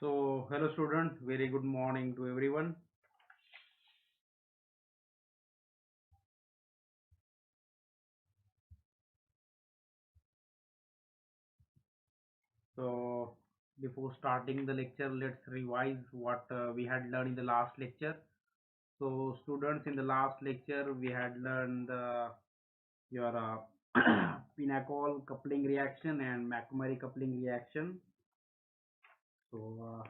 So, hello students, very good morning to everyone. So, before starting the lecture, let's revise what we had learned in the last lecture. So, students, in the last lecture, we had learned your Pinacol coupling reaction and McMurray coupling reaction. So,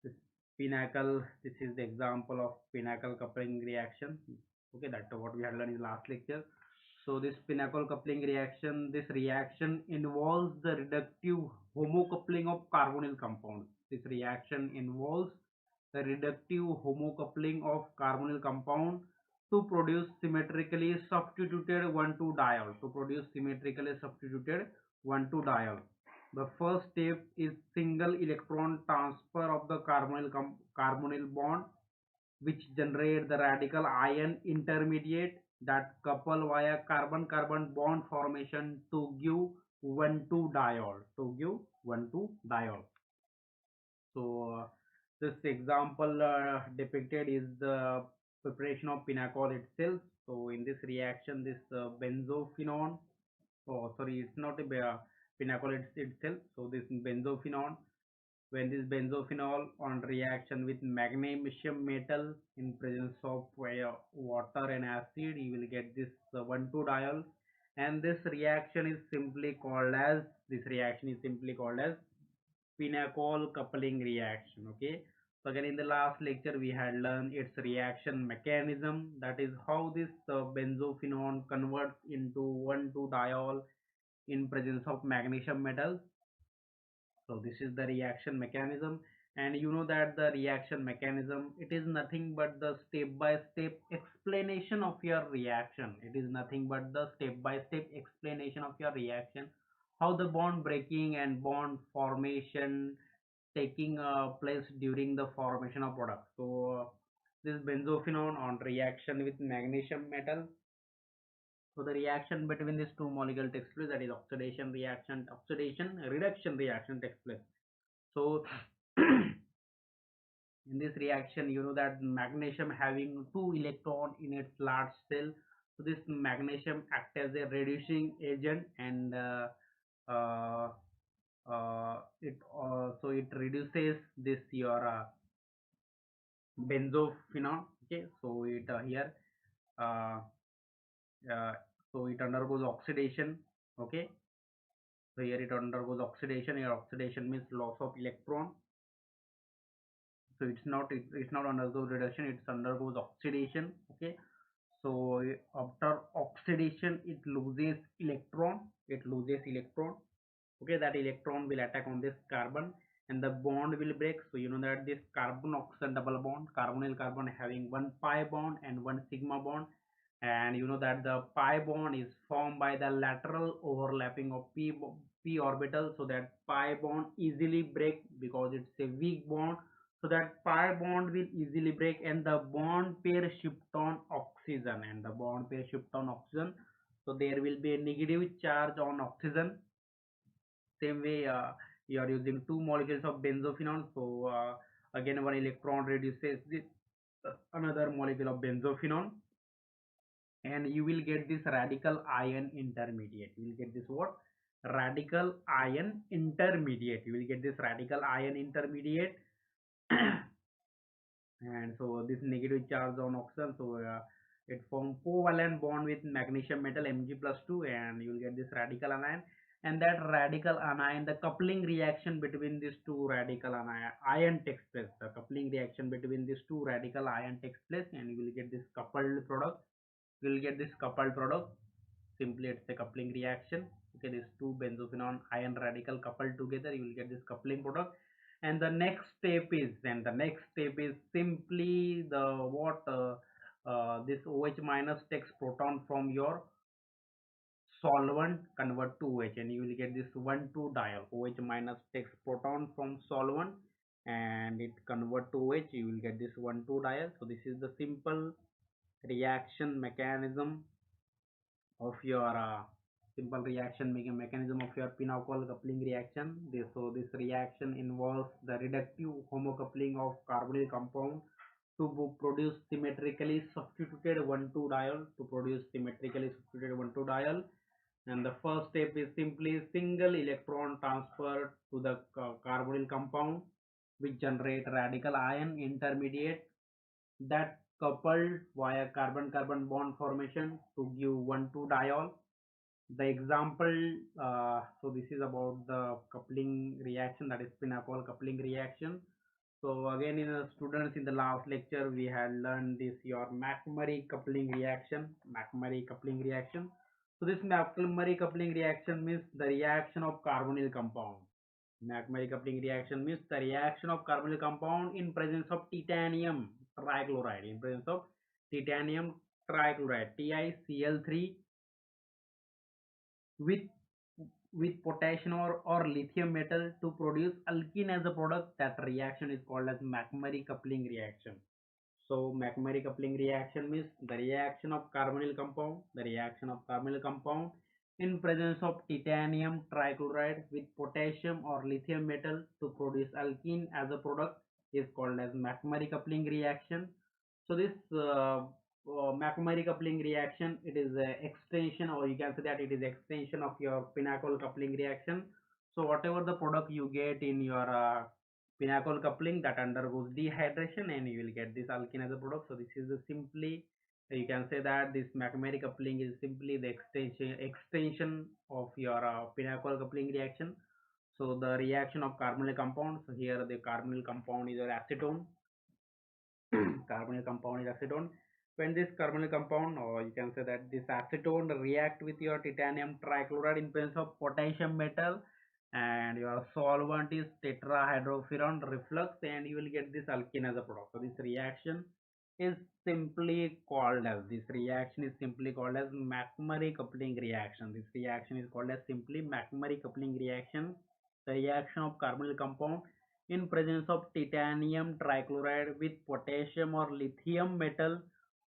this Pinnacle, this is the example of Pinnacle coupling reaction. Okay, that's what we had learned in the last lecture. So this Pinnacle coupling reaction, this reaction involves the reductive homocoupling of carbonyl compounds. This reaction involves the reductive homocoupling of carbonyl compound to produce symmetrically substituted 1,2-diol. To produce symmetrically substituted 1,2-diol. The first step is single electron transfer of the carbonyl bond, which generate the radical ion intermediate that couple via carbon-carbon bond formation to give 1,2-diol. So this example depicted is the preparation of pinacol itself. So in this reaction, this benzophenone, oh sorry, it's not a pinacol itself. So this benzophenone, when this benzophenol on reaction with magnesium metal in presence of water and acid, you will get this 1,2-diol, and this reaction is simply called as Pinacol coupling reaction. Okay, so again in the last lecture we had learned its reaction mechanism, that is how this benzophenone converts into 1,2-diol in presence of magnesium metals. So this is the reaction mechanism, and you know that the reaction mechanism, it is nothing but the step by step explanation of your reaction. It is nothing but the step by step explanation of your reaction, how the bond breaking and bond formation taking place during the formation of product. So this benzophenone on reaction with magnesium metal, so the reaction between these two molecules takes place, that is oxidation reduction reaction takes place. So in this reaction, you know that magnesium having two electron in its large cell. So this magnesium act as a reducing agent, and uh, it reduces this your benzophenone. Okay, so it here uh, uh, so it undergoes oxidation. Okay, so here it undergoes oxidation. Here oxidation means loss of electron. So it's not undergoes reduction, it's undergoes oxidation. Okay, so after oxidation it loses electron. Okay, that electron will attack on this carbon and the bond will break. So you know that this carbon oxygen double bond, carbonyl carbon having one pi bond and one sigma bond, and you know that the pi bond is formed by the lateral overlapping of p orbital, so that pi bond easily break because it's a weak bond. So that pi bond will easily break and the bond pair shift on oxygen, so there will be a negative charge on oxygen. Same way, you are using two molecules of benzophenone, so again one electron reduces this another molecule of benzophenone, and you will get this radical ion intermediate. You will get this what? Radical ion intermediate. You will get this radical ion intermediate. And so this negative charge on oxygen, so it form covalent bond with magnesium metal Mg+2, and you will get this radical anion. And that radical anion, the coupling reaction between these two radical ion takes place. The coupling reaction between these two radical ion takes place, and you will get this coupled product. You will get this coupled product. Simply it's a coupling reaction. Okay, these two benzophenone ion radical coupled together, you will get this coupling product. And the next step is simply the what this OH minus takes proton from your solvent, convert to OH, and you will get this 1,2-diol. OH minus takes proton from solvent and it convert to OH, you will get this 1,2-diol. So this is the simple reaction mechanism of your simple reaction making mechanism of your pinochle coupling reaction. This reaction involves the reductive homocoupling of carbonyl compound to produce symmetrically substituted 1,2 diol to produce symmetrically substituted 1,2 diol. And the first step is simply single electron transfer to the carbonyl compound, which generate radical ion intermediate that coupled via carbon-carbon bond formation to give 1,2 diol. The example, so this is about the coupling reaction, that is pinochle coupling reaction. So again, in the students, in the last lecture we had learned this your McMurray coupling reaction. McMurray coupling reaction. So this McMurray coupling reaction means the reaction of carbonyl compound. McMurray coupling reaction means the reaction of carbonyl compound in presence of titanium trichloride. In presence of titanium trichloride, TiCl3, with potassium or lithium metal to produce alkene as a product. That reaction is called as McMurray coupling reaction. So McMurray coupling reaction means the reaction of carbonyl compound, in presence of titanium trichloride with potassium or lithium metal to produce alkene as a product is called as McMurray coupling reaction. So this McMurray coupling reaction, it is a extension, or you can say that it is extension of your pinochle coupling reaction. So whatever the product you get in your pinochle coupling, that undergoes dehydration and you will get this alkene as a product. So this is the simply, you can say that this McMurray coupling is simply the extension of your pinochle coupling reaction. So the reaction of carbonyl compound, so here the carbonyl compound is your acetone. Carbonyl compound is acetone. When this carbonyl compound, or you can say that this acetone react with your titanium trichloride in presence of potassium metal, and your solvent is tetrahydrofuran reflux, and you will get this alkene as a product. So this reaction is simply called as McMurray coupling reaction. This reaction is called as simply McMurray coupling reaction. The reaction of carbonyl compound in presence of titanium trichloride with potassium or lithium metal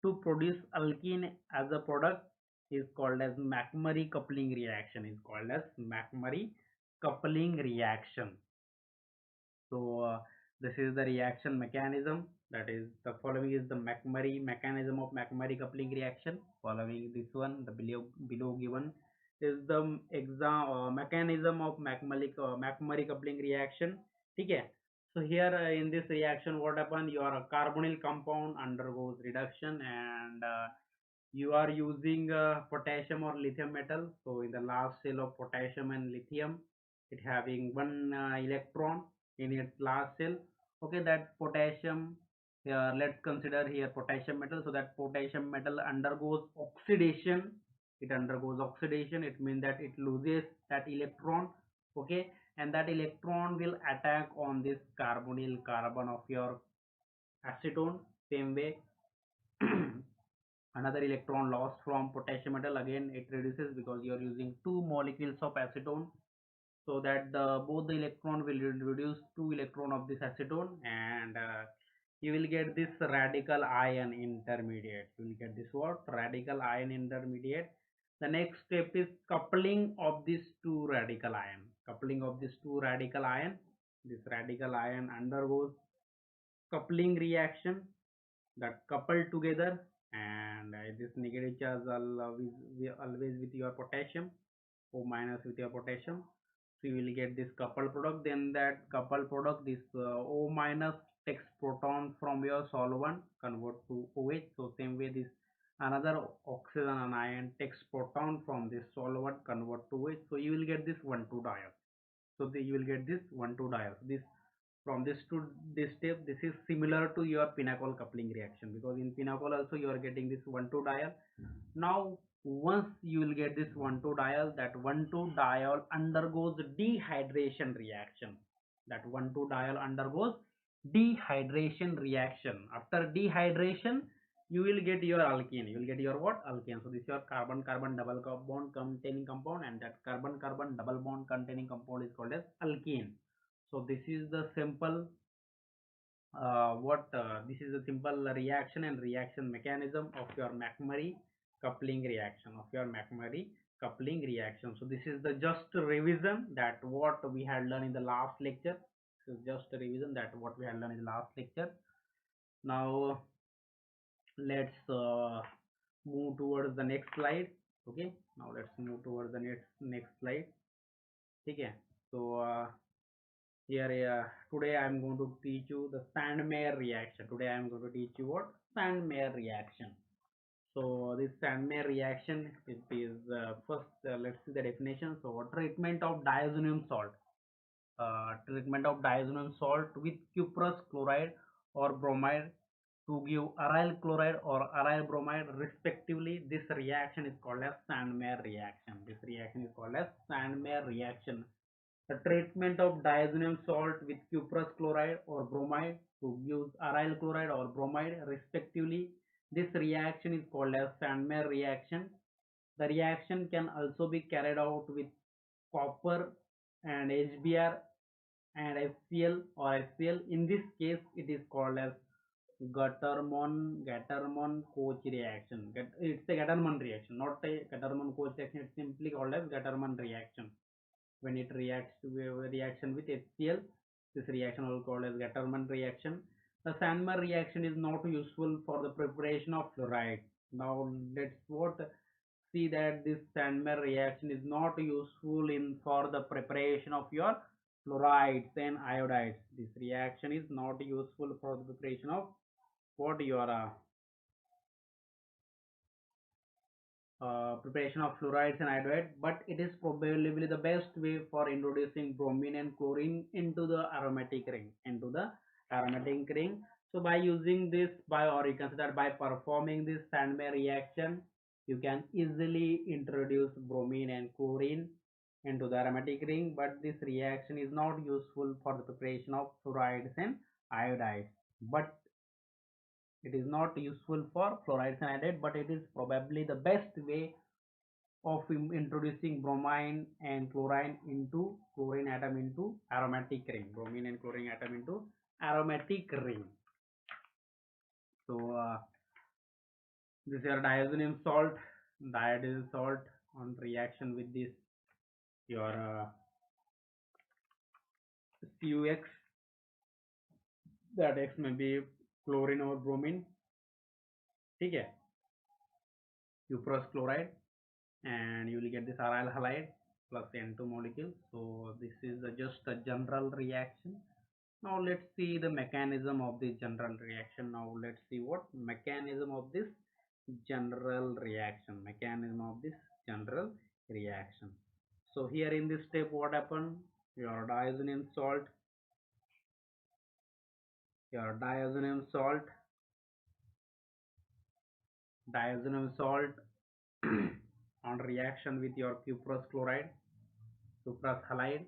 to produce alkene as a product is called as McMurray coupling reaction. So this is the reaction mechanism. That is, the following is the McMurray mechanism of McMurray coupling reaction. Following this one, the below given is the mechanism of McMurray coupling reaction. Okay. So here in this reaction, what happens? Your carbonyl compound undergoes reduction, and you are using potassium or lithium metal. So in the last cell of potassium and lithium, it having one electron in its last cell. Okay, that potassium, let's consider here potassium metal. So that potassium metal undergoes oxidation. It means that it loses that electron. Okay, and that electron will attack on this carbonyl carbon of your acetone. Same way, another electron lost from potassium metal, again it reduces because you are using two molecules of acetone. So that both the electron will reduce two electron of this acetone, and you will get this radical ion intermediate. You will get this what? Radical ion intermediate. The next step is coupling of these two radical ion. This radical ion undergoes coupling reaction, that coupled together, and this negative charge always with your potassium, O minus with your potassium. So you will get this coupled product. Then that coupled product, this O minus takes proton from your solvent, convert to OH. So same way this another oxygen anion takes proton from this solvent, convert to OH. So you will get this 1,2 diol. You will get this 1,2 diol. This from this to this step, this is similar to your pinochle coupling reaction, because in pinochle also you are getting this 1,2 diol. Now once you will get this 1,2 diol, that 1,2 diol undergoes dehydration reaction. After dehydration, you will get your alkene. You will get your what? Alkene. So this is your carbon carbon double bond containing compound, and that carbon carbon double bond containing compound is called as alkene. So this is the simple this is a simple reaction and reaction mechanism of your McMurray coupling reaction. coupling reaction. So this is the just revision that what we had learned in the last lecture. This is just a revision that what we had learned in the last lecture. Now let's move towards the next slide. Okay, now let's move towards the next slide. Okay, so here today I am going to teach you the Sandmeyer reaction. Today I am going to teach you what Sandmeyer reaction. So this Sandmeyer reaction, it is first let's see the definition. So treatment of diazonium salt. Treatment of diazonium salt with cuprous chloride or bromide to give aryl chloride or aryl bromide respectively. This reaction is called as Sandmeyer reaction. This reaction is called as Sandmeyer reaction. The treatment of diazonium salt with cuprous chloride or bromide to use aryl chloride or bromide respectively. This reaction is called as Sandmeyer reaction. The reaction can also be carried out with copper and HBr and HCl or HCl. In this case, it is called as Gattermann-Koch reaction. It's a Gattermann reaction, not a Gattermann-Koch reaction. It's simply called as Gattermann reaction. When it reacts to a reaction with HCl, this reaction is called as Gattermann reaction. The Sandmeyer reaction is not useful for the preparation of fluoride. Now let's what see that this Sandmeyer reaction is not useful in for the preparation of your fluorides and iodides. This reaction is not useful for the preparation of what your preparation of fluorides and iodide, but it is probably the best way for introducing bromine and chlorine into the aromatic ring. So by using this or you can say that by performing this Sandmeyer reaction, you can easily introduce bromine and chlorine into the aromatic ring, but this reaction is not useful for the preparation of fluorides and iodides. But it is not useful for fluorides and iodide, but it is probably the best way of introducing bromine and chlorine into chlorine atom into aromatic ring. Bromine and chlorine atom into aromatic ring. So this is your diazonium salt. Diazonium salt on reaction with this your CuX. That X may be chlorine or bromine. ठीक है, cuprous chloride, and you will get this aryl halide plus N2 molecule. So this is just a general reaction. Now let's see the mechanism of this general reaction. Now let's see what mechanism of this general reaction. Mechanism of this general reaction. So here in this step, what happened? Your diazonium salt, your diazonium salt on reaction with your cuprous chloride, cuprous halide.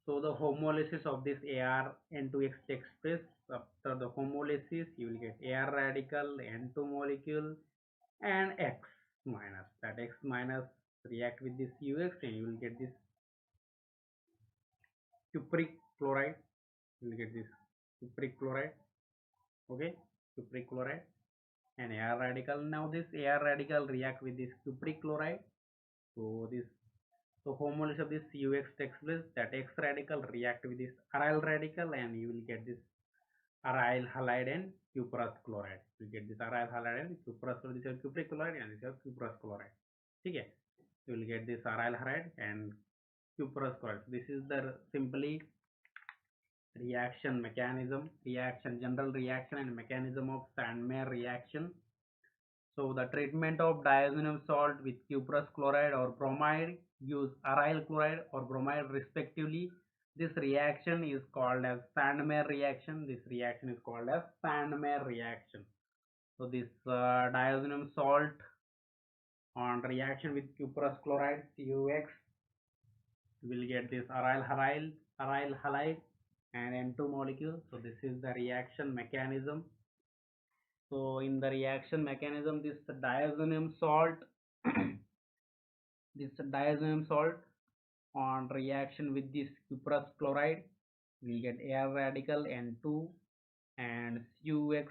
So the homolysis of this Ar N2X takes place. After the homolysis, you will get Ar radical, N2 molecule, and X minus. That X minus react with this UX, and you will get this cupric chloride. You will get this cupric chloride. Okay, cupric chloride and Ar radical. Now this Ar radical react with this cupric chloride. So this homolysis of this CuX takes place. That X radical react with this aryl radical, and you will get this aryl halide and cuprous chloride. You get this aryl halide and cuprous. So this is cupric chloride and this is cuprous chloride. Okay, you will get this aryl halide and cuprous chloride. This is the simply reaction mechanism, general reaction and mechanism of Sandmeyer reaction. So the treatment of diazonium salt with cuprous chloride or bromide use aryl chloride or bromide respectively. This reaction is called as Sandmeyer reaction. This reaction is called as Sandmeyer reaction. So this diazonium salt on reaction with cuprous chloride CuX will get this aryl halide and N2 molecule. So this is the reaction mechanism. So in the reaction mechanism, this diazonium salt this diazonium salt on reaction with this cuprous chloride will get Ar radical N2 and CuX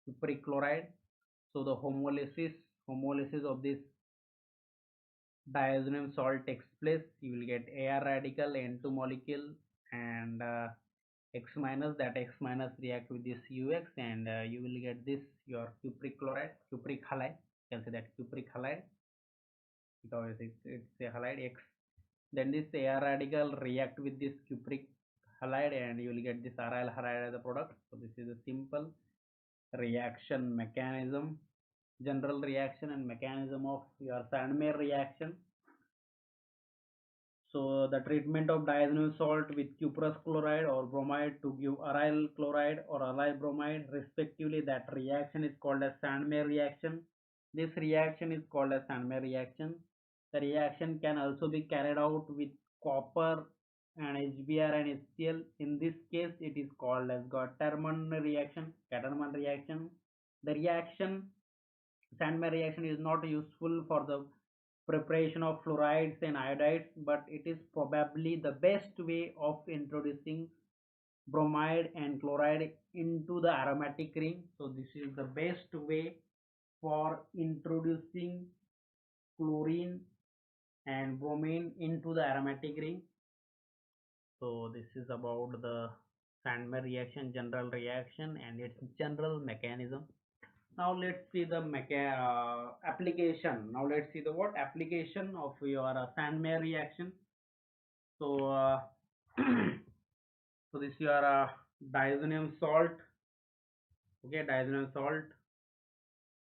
cupric chloride. So the homolysis of this diazonium salt takes place, you will get Ar radical N2 molecule and X minus, that X minus react with this UX and you will get this your cupric chloride, cupric halide, you can say that cupric halide because it's a halide X. Then this Ar radical react with this cupric halide and you will get this aryl halide as a product. So this is a simple reaction mechanism, general reaction and mechanism of your Sandmeyer reaction. So the treatment of diazonium salt with cuprous chloride or bromide to give aryl chloride or aryl bromide respectively, that reaction is called as Sandmeyer reaction. This reaction is called as Sandmeyer reaction. The reaction can also be carried out with copper and HBr and HCl. In this case, it is called as Gattermann reaction. Gattermann reaction. The reaction Sandmeyer reaction is not useful for the preparation of fluorides and iodides, but it is probably the best way of introducing bromide and chloride into the aromatic ring. So this is the best way for introducing chlorine and bromine into the aromatic ring. So this is about the Sandmeyer reaction, general reaction and its general mechanism. Now let's see the application. Now let's see the what application of your Sandmeyer reaction. So so this your diazonium salt. Okay, diazonium salt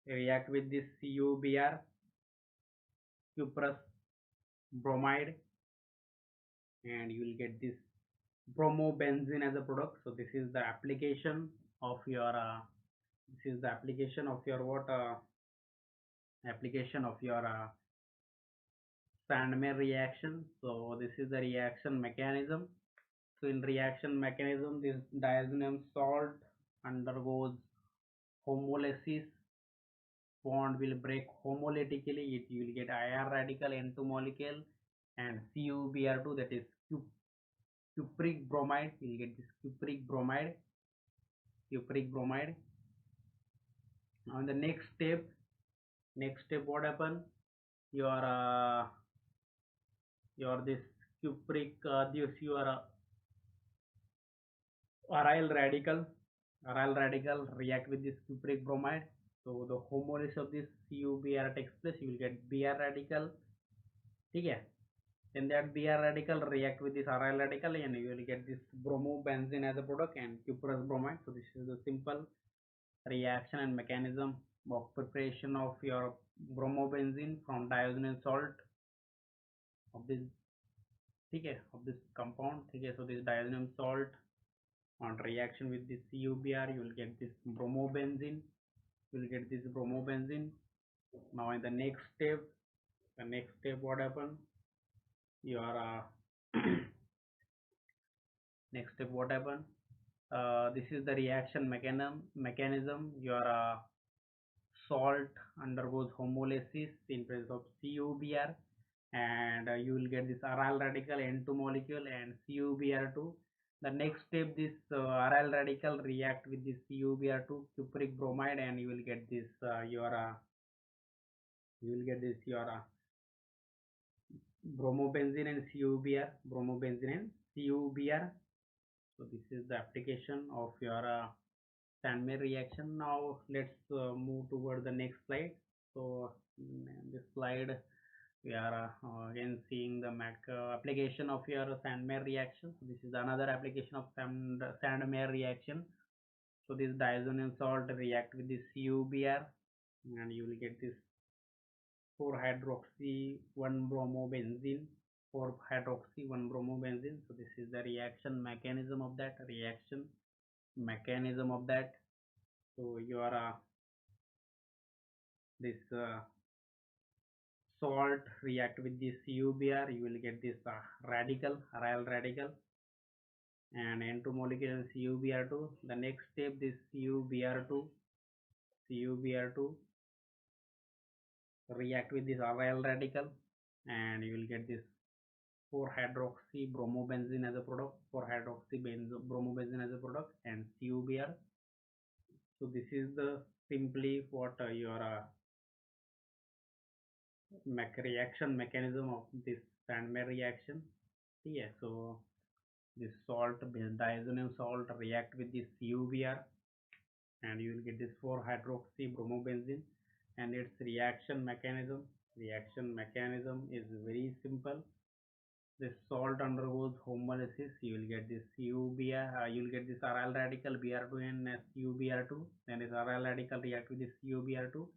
react with this CuBr, cuprous bromide, and you will get this bromobenzene as a product. So this is the application of your this is the application of your what application of your Sandmeyer reaction. So this is the reaction mechanism. So in reaction mechanism, this diazonium salt undergoes homolysis. Bond will break homolytically. It you will get IR radical N2 molecule and CuBr2, that is cupric bromide. You will get this cupric bromide. Cupric bromide. Now in the next step what happen? Your this cupric this your aryl radical react with this cupric bromide. So the homolysis of this CuBr takes place. You will get Br radical. Okay. Then that Br radical react with this aryl radical and you will get this bromobenzene as a product and cuprous bromide. So this is the simple reaction and mechanism of preparation of your bromobenzene from diazonium salt of this of this compound. So this diazonium salt on reaction with this CuBr, you will get this bromobenzene. You will get this bromobenzene. Now in the next step what happen? Your next step what happen? This is the reaction mechanism. Your salt undergoes homolysis in presence of CuBr and you will get this aryl radical N2 molecule and CuBr2. The next step, this aryl radical react with this CuBr2 cupric bromide and you will get this your bromobenzene and CuBr. So this is the application of your Sandmeyer reaction. Now let's move toward the next slide. So in this slide we are again seeing the application of your Sandmeyer reaction. So this is another application of Sandmeyer reaction. So this diazonium salt react with this CuBr and you will get this 4-hydroxy 1-bromobenzene, 4-hydroxy 1-bromobenzene. So this is the reaction mechanism of that. So your this salt react with this CuBr, you will get this aryl radical and N2 molecule and CuBr2. The next step, this CuBr2 react with this aryl radical and you will get this 4-hydroxy bromobenzene as a product, 4-hydroxy bromobenzene as a product and CuBr. So this is the simply what your reaction mechanism of this Sandmeyer reaction. Yeah, so this salt, this diazonium salt react with this CuBr, and you will get this 4-hydroxy bromobenzene, and its reaction mechanism is very simple. This salt undergoes homolysis. You will get this CuBr. You will get this aryl radical Br2 and CuBr2. Then this aryl radical react with this CuBr2. You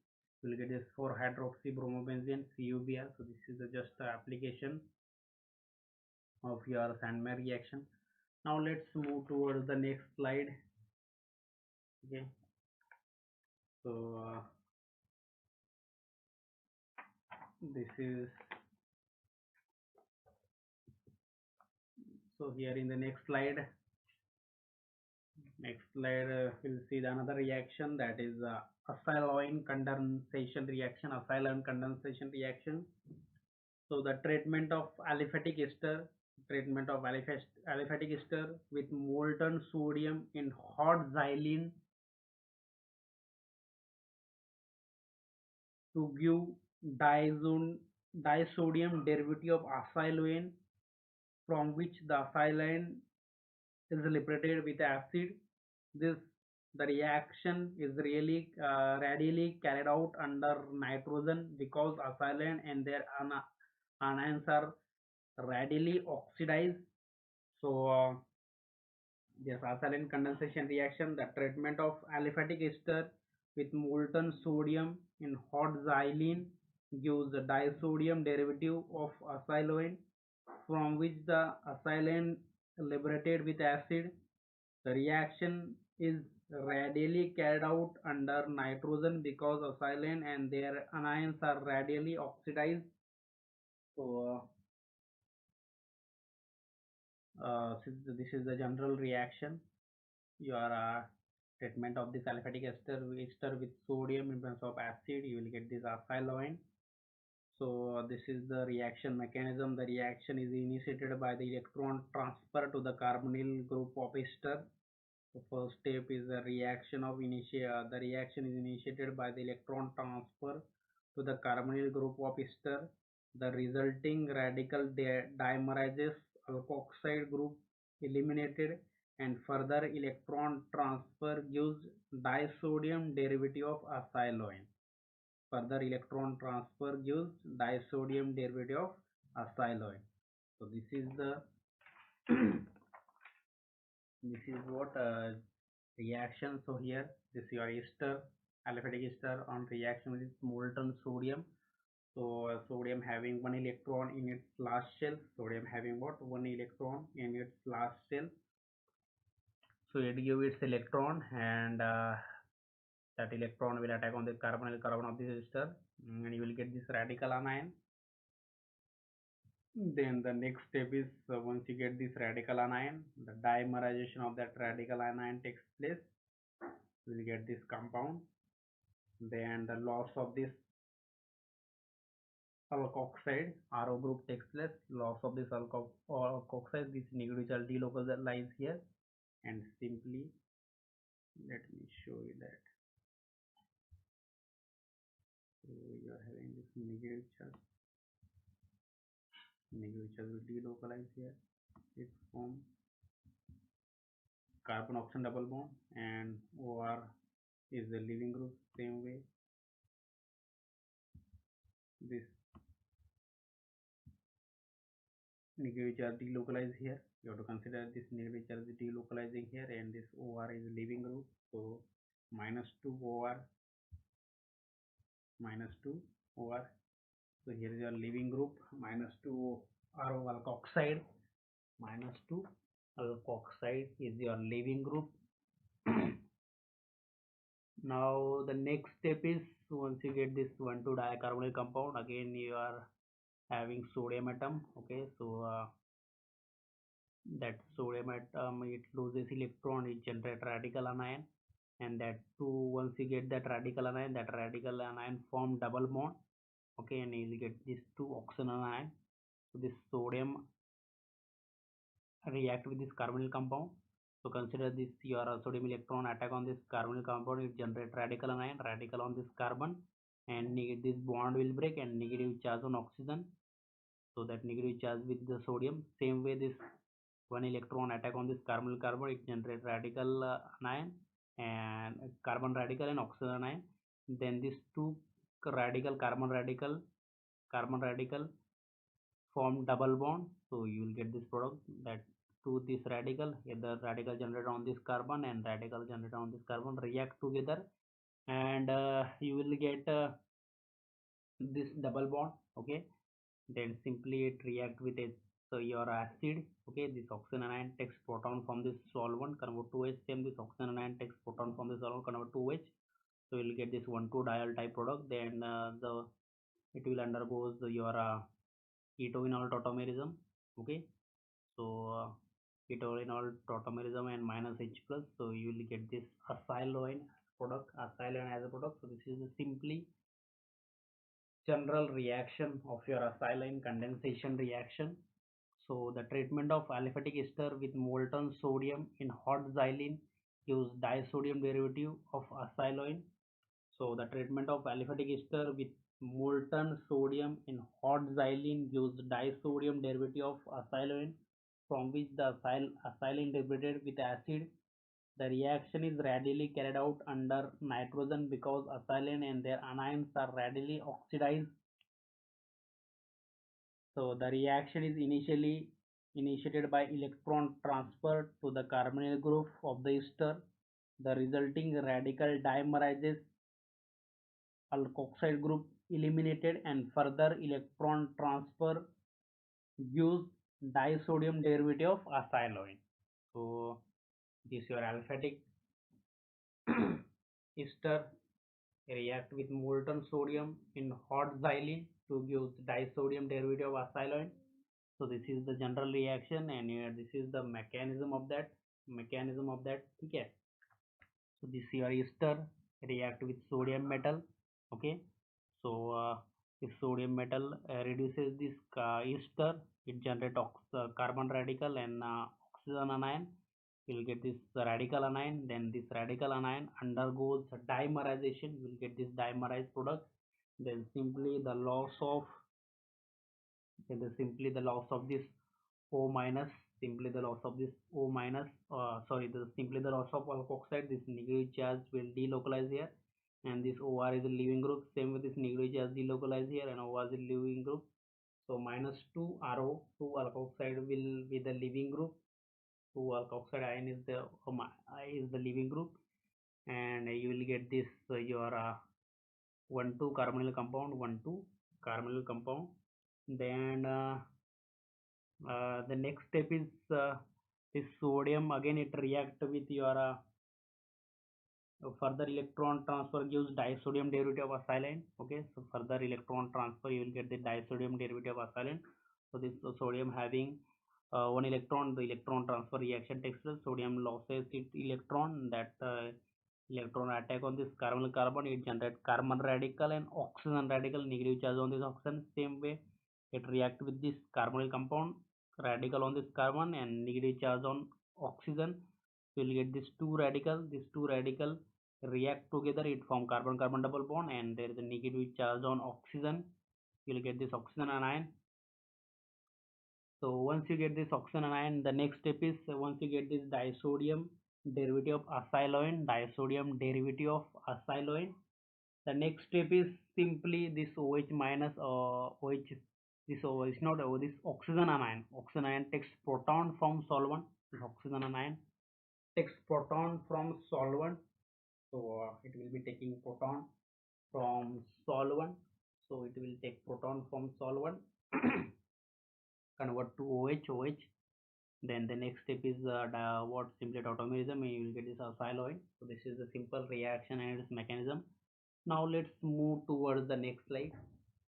will get this 4-hydroxy bromobenzene CuBr. So this is just the application of your Sandmeyer reaction. Now let's move towards the next slide. Okay. So this is so here in the next slide, we'll see the another reaction, that is acyl ion condensation reaction. So the treatment of aliphatic ester with molten sodium in hot xylene to give disodium derivative of acylane, from which the acylane is liberated with acid. This the reaction is really radially carried out under nitrogen, because acylane and their anions are radially oxidized. So this acylane condensation reaction, the treatment of aliphatic ester with molten sodium in hot xylene gives the disodium derivative of acylane, from which the acylane liberated with acid. The reaction is radially carried out under nitrogen, because acylane and their anions are radially oxidized. So since this is the general reaction, your treatment of this aliphatic ester with sodium in presence of acid, you will get this acylane. So this is the reaction mechanism. The reaction is initiated by the electron transfer to the carbonyl group of ester. The first step is the reaction of the reaction is initiated by the electron transfer to the carbonyl group of ester. The resulting radical dimerizes alkoxide group eliminated, and further electron transfer gives disodium derivative of acylane. Further electron transfer gives disodium derivative of acylane. So this is the this is what reaction. So here this your ester, aliphatic ester on reaction with molten sodium. So sodium having one electron in its last shell. Sodium having what? One electron in its last shell. So it gives its electron, and that electron will attack on the carbonyl carbon of this ester, and you will get this radical anion. Then the next step is, once you get this radical anion, the dimerization of that radical anion takes place. You will get this compound. Then the loss of this alkoxide RO group takes place. Loss of this alkoxide, this negative charge delocalizes here, and simply let me show you that. So you are having this negative charge will delocalize here. It forms carbon oxygen double bond, and OR is the leaving group. Same way, this negative charge delocalized here. You have to consider this negative charge delocalizing here, and this OR is leaving group. So -2 OR, -2 OR. So here is your leaving group, -2 RO alkoxide, -2 alkoxide is your leaving group. Now the next step is, once you get this 1,2 dicarbonyl compound, again you are having sodium atom. Okay, so that sodium atom, it loses electron, it generates radical anion, and that too, once you get that radical anion, form double bond. Okay, and you will get these two oxygen anion. So this sodium react with this carbonyl compound. So consider this your sodium electron attack on this carbonyl compound, it generates radical anion, radical on this carbon, and this bond will break and negative charge on oxygen, so that negative charge with the sodium. Same way, this one electron attack on this carbonyl carbon, it generates radical anion and carbon radical and oxygen ion. Then these two radical carbon radical form double bond, so you will get this product that to this radical, the radical generated on this carbon and radical generated on this carbon react together, and you will get this double bond. Okay, then simply it react with it, so your acid. Okay, this oxygen anion takes proton from this solvent, convert to H. Same, this oxygen anion takes proton from this solvent, convert to H. So you'll get this 1,2 diol type product. Then the it will undergoes your ketone tautomerism. Okay, so ketone tautomerism and minus H plus, so you will get this acetylene product, acetylene as a product. So this is a simply general reaction of your acetylene condensation reaction. So the treatment of aliphatic ester with molten sodium in hot xylene gives disodium derivative of acetylene. So the treatment of aliphatic ester with molten sodium in hot xylene gives disodium derivative of acetylene, from which the acetylene debridated with acid. The reaction is radially carried out under nitrogen because acetylene and their anions are radially oxidized. So the reaction is initially initiated by electron transfer to the carbonyl group of the ester. The resulting radical dimerizes alkoxide group eliminated, and further electron transfer gives disodium derivative of acetylene. So this is your aliphatic ester react with molten sodium in hot xylene to give disodium derivative of acetylene. So this is the general reaction, and this is the mechanism of that. Okay. So this your ester react with sodium metal. Okay, so if sodium metal reduces this ester, it generates carbon radical and oxygen anion. You will get this radical anion. Then this radical anion undergoes dimerization. You will get this dimerized product. Then simply the loss of this O minus, simply the loss of this O minus, simply the loss of alkoxide, this negative charge will delocalize here, and this OR is a leaving group. Same with this negative charge delocalize here, and OR is a leaving group. So minus 2 RO, 2 alkoxide will be the leaving group. 2 alkoxide ion is the leaving group, and you will get this your 1,2 carbonyl compound, 1,2 carbonyl compound. Then the next step is this sodium, again it react with your further electron transfer gives disodium derivative of acetylene. Okay, so further electron transfer you will get the disodium derivative of acetylene. So this sodium having one electron, the electron transfer reaction takes place. Sodium loses its electron, that electron attack on this carbonyl carbon, it generates carbon radical and oxygen radical, negative charge on this oxygen. Same way it react with this carbonyl compound, radical on this carbon and negative charge on oxygen. You will get these two radical react together, it form carbon carbon double bond, and there is a negative charge on oxygen. You will get this oxygen anion. So once you get this oxygen anion, the next step is once you get this disodium derivative of acetylene, the next step is simply this OH minus OH, this OH not this oxygen anion. Oxygen anion takes proton from solvent. This oxygen anion takes proton from solvent. So it will be taking proton from solvent. So it will take proton from solvent, convert to OH. Then the next step is what simply tautomerism, and you will get this acetylene. So this is the simple reaction and its mechanism. Now let's move towards the next slide.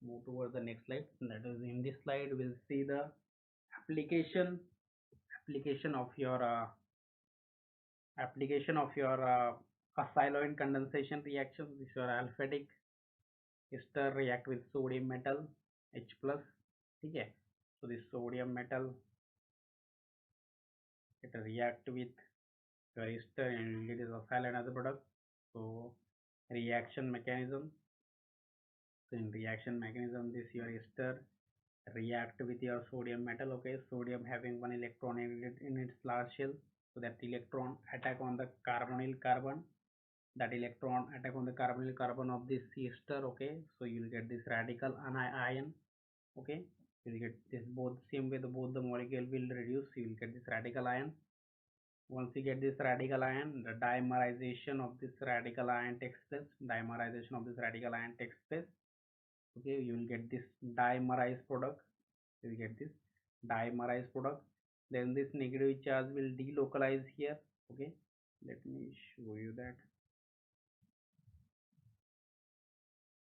That is, in this slide we'll see the application of your acetylene condensation reaction. This is your aliphatic ester react with sodium metal H plus. Okay, so this sodium metal, it react with your ester and it is acetylene as a product. So reaction mechanism, So in reaction mechanism, this your ester react with your sodium metal. Okay, sodium having one electron in its large shell, so that electron attack on the carbonyl carbon. That electron attack on the carbonyl carbon of this ester. Okay, so you will get this radical ion. Okay, you will get this both same way the both the molecule will reduce. You will get this radical ion. Once you get this radical ion, the dimerization of this radical ion takes place. Dimerization of this radical ion takes place. Okay, you will get this dimerized product. You will get this dimerized product. Then this negative charge will delocalize here. Okay, let me show you that.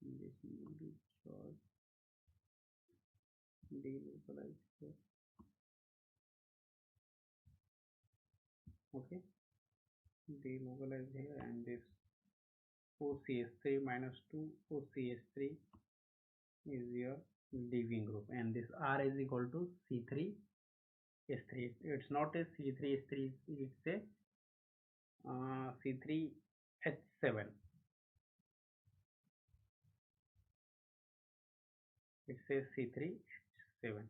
This negative charge delocalize here. Okay, delocalize here, and this OCH3 minus 2 OCH3 is your leaving group, and this R is equal to C3H3. It's not a C3H3, it's a C3H7. It says C3H7.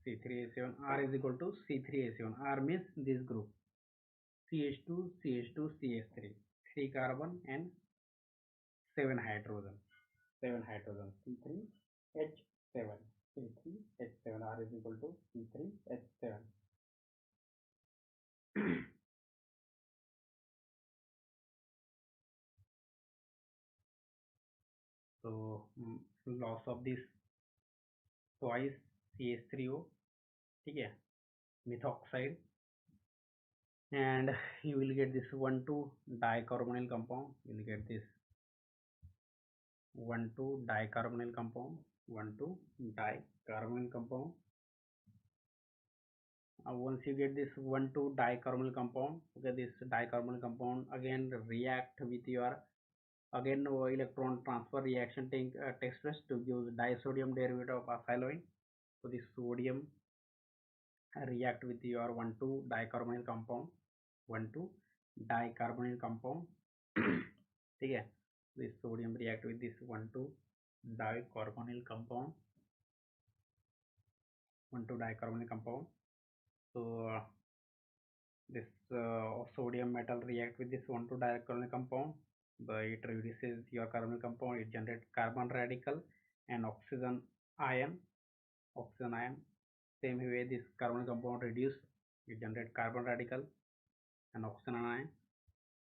C3H7. R is equal to C3H7. R means this group. CH2, CH2, CH3. 3 carbon and 7 hydrogen. 7 hydrogen. C3H7. C3H7. R is equal to C3H7. So loss of this twice CH3O, ठीक है, methoxide, and you will get this 1,2 dicarbonyl compound. You will get this 1,2 dicarbonyl compound. 1,2 dicarbonyl compound. Once you get this 1,2 dicarbonyl compound, okay, this dicarbonyl compound again react with your again electron transfer reaction takes place to give disodium derivative of acetylene. So this sodium react with your 1,2 dicarbonyl compound. 1,2 dicarbonyl compound. ठीक है, this sodium react with this 1,2 dicarbonyl compound. 1,2 dicarbonyl compound. So this sodium metal react with this 1,2 dicarbonyl compound. It reduces your carbonyl compound. It generates carbon radical and oxygen ion. Oxygen ion. Same way this carbonyl compound reduce. It generates carbon radical and oxygen ion.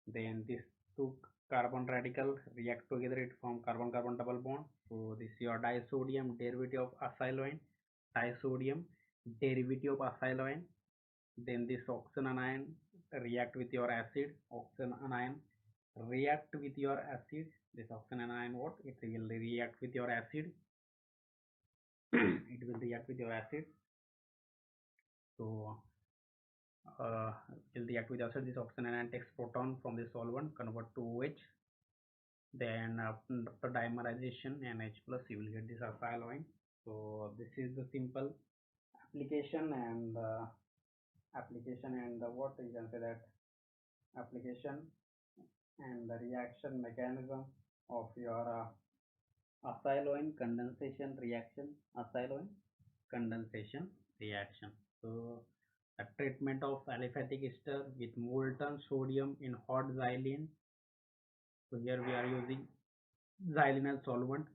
Then these two carbon radical react together, it form carbon-carbon double bond. So this is your disodium derivative of acetylene. Disodium derivative of acetylene. Then this oxygen ion react with your acid. Oxygen ion react with your acid. This oxygen ion what? It will react with your acid. It will react with your acid. So will react with acid. This oxygen ion takes proton from the solvent, convert to OH. Then after dimerization NH plus, you will get this acetylene. So this is the simple application and what you can say that application and the reaction mechanism of your acetylene condensation reaction. Acetylene condensation reaction. So the treatment of aliphatic ester with molten sodium in hot xylene. So here we are using xylene as solvent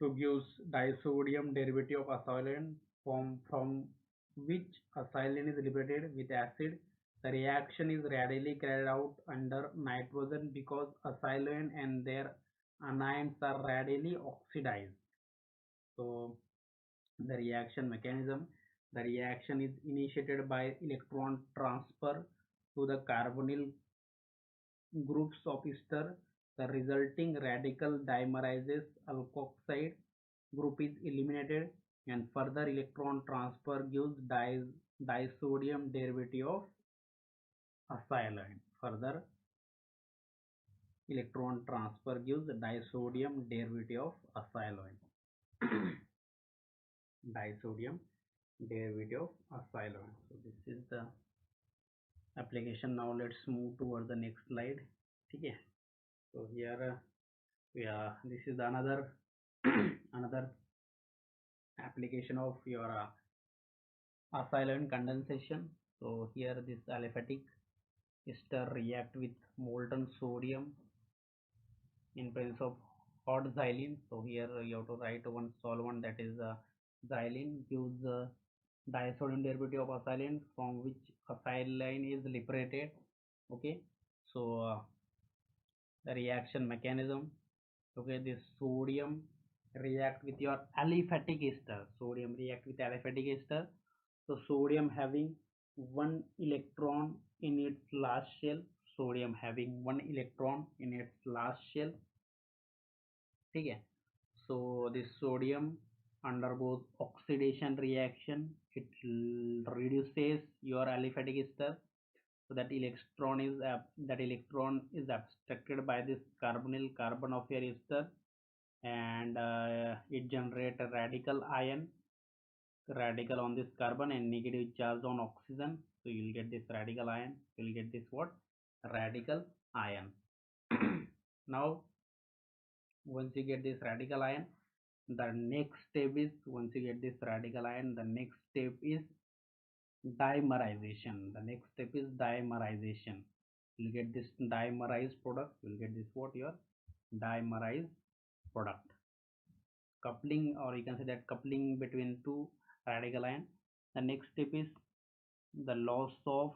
to give disodium derivative of acetylene from which acetylene is liberated with acid. The reaction is readily carried out under nitrogen because acetylene and their anions are readily oxidized. So the reaction mechanism, the reaction is initiated by electron transfer to the carbonyl groups of ester. The resulting radical dimerizes alkoxide group is eliminated, and further electron transfer gives disodium derivative of acetylene. Further electron transfer gives disodium derivative of acetylene. Disodium derivative of acetylene. So this is the application. Now let's move toward the next slide. Okay, so here yeah, this is another another application of your silent condensation. So here this aliphatic ester react with molten sodium in presence of hot xylene. So here you have to write one solvent, that is xylene gives disodium derivative of acetylene from which acetylene is liberated. Okay, so the reaction mechanism. Okay, this sodium react with your aliphatic ester. Sodium react with aliphatic ester. So sodium having one electron in its last shell. Sodium having one electron in its last shell. Okay, so this sodium undergoes oxidation reaction. It reduces your aliphatic ester. So that electron is abstracted by this carbonyl carbon of your ester, and it generates a radical on this carbon and negative charge on oxygen. So you will get this radical ion. You will get this what? Radical ion. Now once you get this radical ion, the next step is, once you get this radical ion, the next step is dimerization. The next step is dimerization. You'll get this dimerized product. You'll get this what? Your dimerized product. Coupling, or you can say that coupling between two radical ion. The next step is the loss of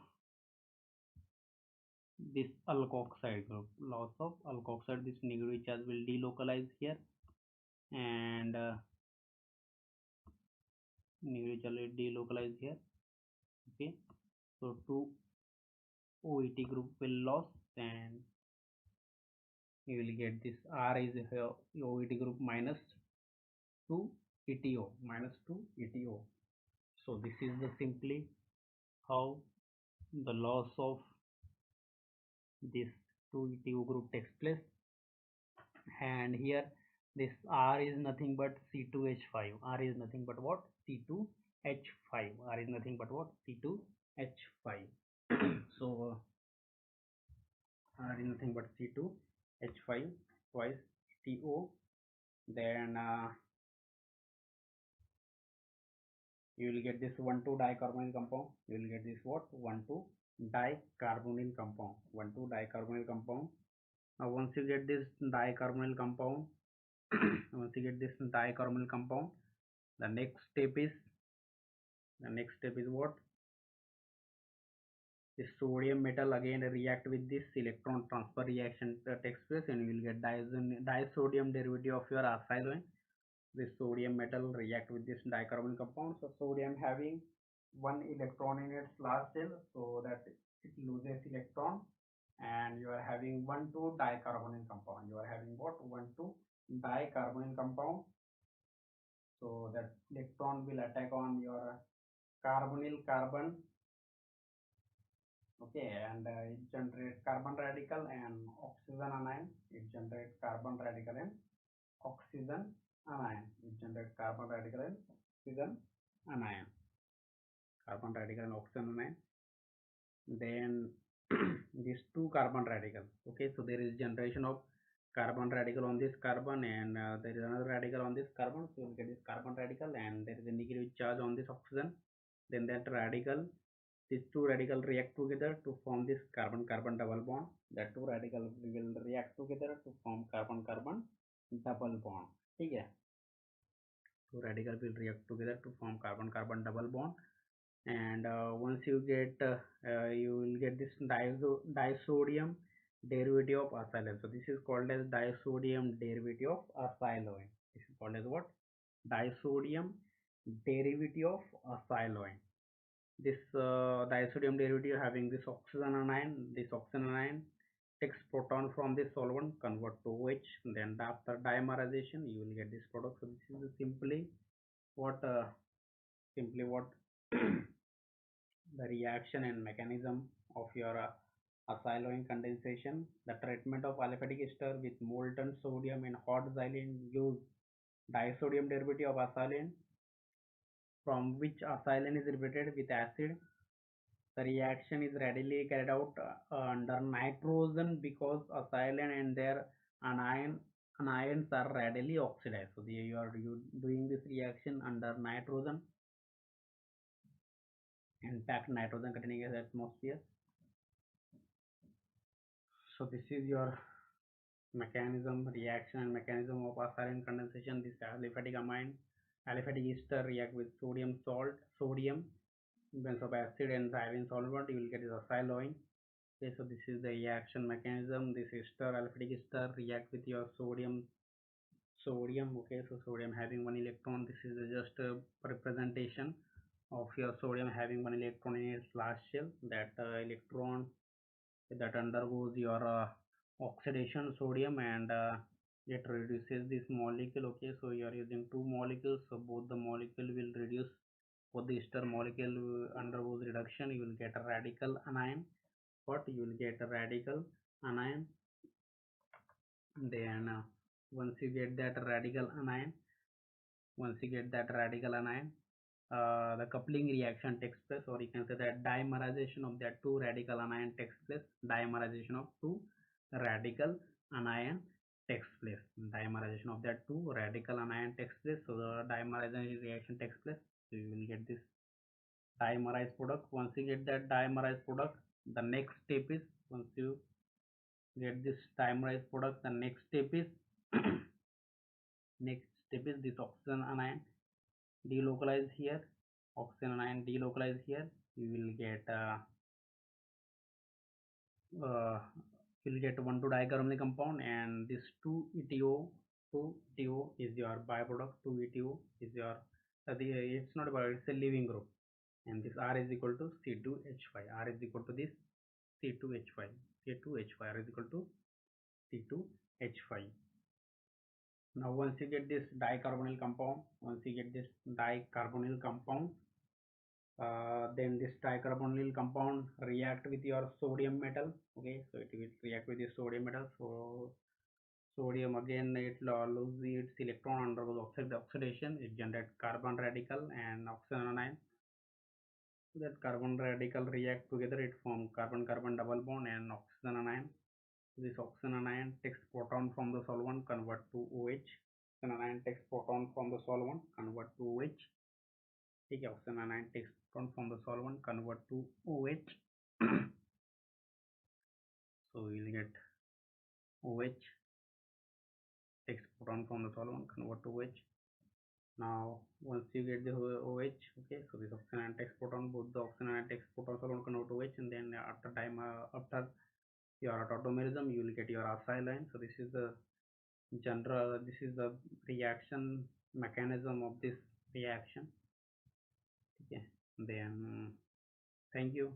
this alkoxide group. Loss of alkoxide. This negative charge will delocalize here, and negative charge will delocalize here. Okay, so two OET group will loss, and you will get this R is here OET group minus 2 ETO, minus 2 ETO. So this is the simply how the loss of this 2 ETO group takes place. And here this R is nothing but C2H5. R is nothing but what? C2H5. R is nothing but what? C2H5. So R is nothing but C2H5 twice TO. Then you will get this 1,2 dicarbonyl compound. You will get this what? 1,2 dicarbonyl compound. 1,2 dicarbonyl compound. Now once you get this dicarbonyl compound, once you get this dicarbonyl compound, the next step is what? This sodium metal again react with this electron transfer reaction takes place, and you will get disodium derivative of your acetylene. This sodium metal react with this dicarbonyl compound. So sodium having one electron in its last shell, so that it loses electron, and you are having 1,2 dicarbonyl compound. You are having what? 1,2 dicarbonyl compound. So that electron will attack on your carbonyl carbon. Okay, and it generates carbon radical and oxygen anion. It generates carbon radical and oxygen anion. It generates carbon radical and oxygen anion. Carbon radical and oxygen anion. Then these two carbon radical. Okay, so there is generation of carbon radical on this carbon, and there is another radical on this carbon. So you get this carbon radical, and there is a negative charge on this oxygen. Then that radical, these two radical react together to form this carbon carbon double bond. That two radical will react together to form carbon carbon double bond. Okay, two radical will react together to form carbon carbon double bond. And once you get you will get this disodium derivative of acetylene. So this is called as disodium derivative of acetylene. This is called as what? Disodium derivative of acetylene. This disodium derivative having this oxygen anion. This oxygen anion takes proton from this solvent, convert to OH. Then after dimerization you will get this product. So this is simply what the reaction and mechanism of your acetylene condensation. The treatment of aliphatic ester with molten sodium and hot xylene gives disodium derivative of acetylene, from which acetylene is liberated with acid. The reaction is readily carried out under nitrogen because acetylene and their anion anions are readily oxidized. So you doing this reaction under nitrogen and packed nitrogen containing atmosphere. So this is your mechanism, reaction and mechanism of acetylene condensation. This aliphatic amine, aliphatic ester react with sodium salt, sodium, benzoic of acid and xylene solvent. You will get is acetylene. Okay, so this is the reaction mechanism. This ester, aliphatic ester react with your sodium. Okay, so sodium having one electron. This is just a representation of your sodium having one electron in its last shell. That electron that undergoes your oxidation sodium and it reduces this molecule. Okay, so you are using two molecules, so both the molecule will reduce. Both the ester molecule undergoes reduction, you will get a radical anion. What you will get a radical anion. Then once you get that radical anion, once you get that radical anion, the coupling reaction takes place, or you can say that dimerization of that two radical anion takes place. Dimerization of two radical anion takes place. Dimerization of that two radical anion takes place. So the dimerization reaction takes place. So you will get this dimerized product. Once you get that dimerized product, the next step is, once you get this dimerized product, the next step is next step is this oxygen anion delocalize here. Oxygen anion delocalize here. You will get uh, you'll get 1,2 dicarbonyl compound, and this 2-ETO is your byproduct. 2-ETO is your it's not about, it's a leaving group, and this R is equal to C2H5. R is equal to this C2H5. C2H5 R is equal to C2H5. Now once you get this dicarbonyl compound, then this dicarbonyl compound react with your sodium metal. Okay, so it will react with the sodium metal. So sodium again, it loses its electron undergoes oxidation. It generates carbon radical and oxygen anion. So that carbon radical react together, it form carbon carbon double bond and oxygen anion. This oxygen anion takes proton from the solvent, convert to OH. Oxygen anion takes proton from the solvent, convert to OH. Okay, oxygen anion takes proton from the solvent, convert to OH. So we'll get OH, takes proton from the solvent, convert to OH. Now once you get the OH, okay, so this oxygen anion takes proton, both the oxygen anion takes proton solvent, convert to OH, and then after time after your tautomerism, you will get your acetylene. So this is the general, this is the reaction mechanism of this reaction. Okay, then thank you.